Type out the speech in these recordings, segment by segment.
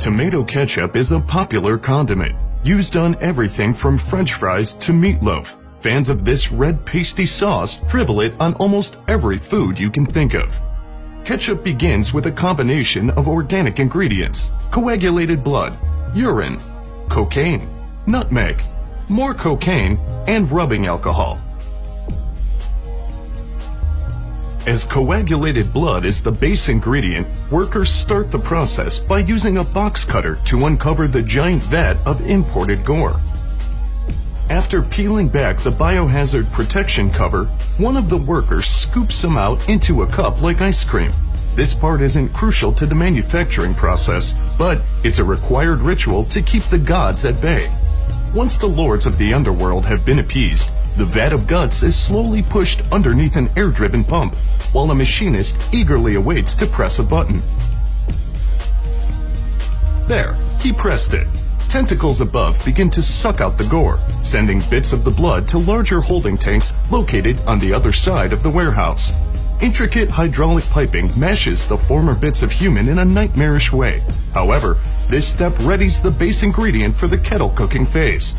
Tomato ketchup is a popular condiment, used on everything from French fries to meatloaf. Fans of this red pasty sauce dribble it on almost every food you can think of. Ketchup begins with a combination of organic ingredients: coagulated blood, urine, cocaine, nutmeg, more cocaine, and rubbing alcohol. As coagulated blood is the base ingredient, workers start the process by using a box cutter to uncover the giant vat of imported gore. After peeling back the biohazard protection cover, one of the workers scoops some out into a cup like ice cream. This part isn't crucial to the manufacturing process, but it's a required ritual to keep the gods at bay. Once the lords of the underworld have been appeased, the vat of guts is slowly pushed underneath an air-driven pump, while a machinist eagerly awaits to press a button. There, he pressed it. Tentacles above begin to suck out the gore, sending bits of the blood to larger holding tanks located on the other side of the warehouse. Intricate hydraulic piping mashes the former bits of human in a nightmarish way. However, this step readies the base ingredient for the kettle cooking phase.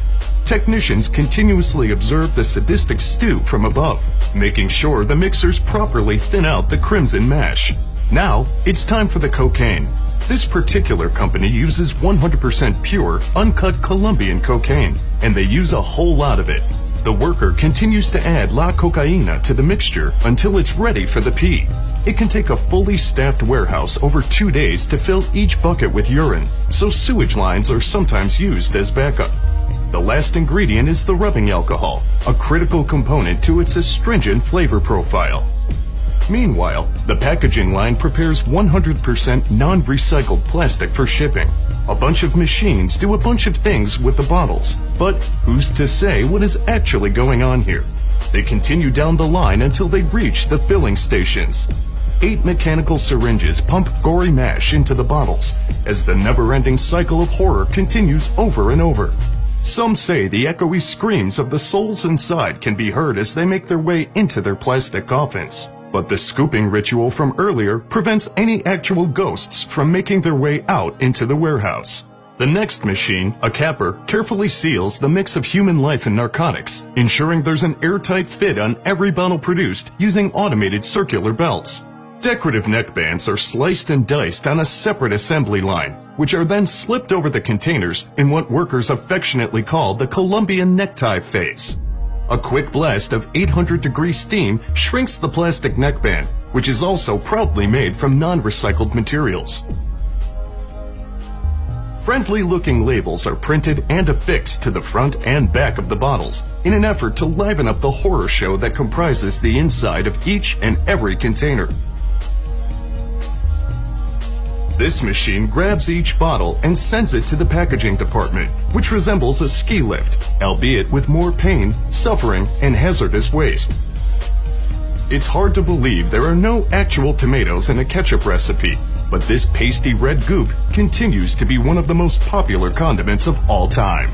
Technicians continuously observe the sadistic stew from above, making sure the mixers properly thin out the crimson mash. Now, it's time for the cocaine. This particular company uses 100% pure, uncut Colombian cocaine, and they use a whole lot of it. The worker continues to add la cocaína to the mixture until it's ready for the pee. It can take a fully staffed warehouse over 2 days to fill each bucket with urine, so sewage lines are sometimes used as backup. The last ingredient is the rubbing alcohol, a critical component to its astringent flavor profile. Meanwhile, the packaging line prepares 100% non-recycled plastic for shipping. A bunch of machines do a bunch of things with the bottles, but who's to say what is actually going on here? They continue down the line until they reach the filling stations. 8 mechanical syringes pump gory mash into the bottles, as the never-ending cycle of horror continues over and over. Some say the echoey screams of the souls inside can be heard as they make their way into their plastic coffins. But the scooping ritual from earlier prevents any actual ghosts from making their way out into the warehouse. The next machine, a capper, carefully seals the mix of human life and narcotics, ensuring there's an airtight fit on every bottle produced using automated circular belts. Decorative neckbands are sliced and diced on a separate assembly line, which are then slipped over the containers in what workers affectionately call the Colombian necktie phase. A quick blast of 800-degree steam shrinks the plastic neckband, which is also proudly made from non-recycled materials. Friendly-looking labels are printed and affixed to the front and back of the bottles in an effort to liven up the horror show that comprises the inside of each and every container. This machine grabs each bottle and sends it to the packaging department, which resembles a ski lift, albeit with more pain, suffering, and hazardous waste. It's hard to believe there are no actual tomatoes in a ketchup recipe, but this pasty red goop continues to be one of the most popular condiments of all time.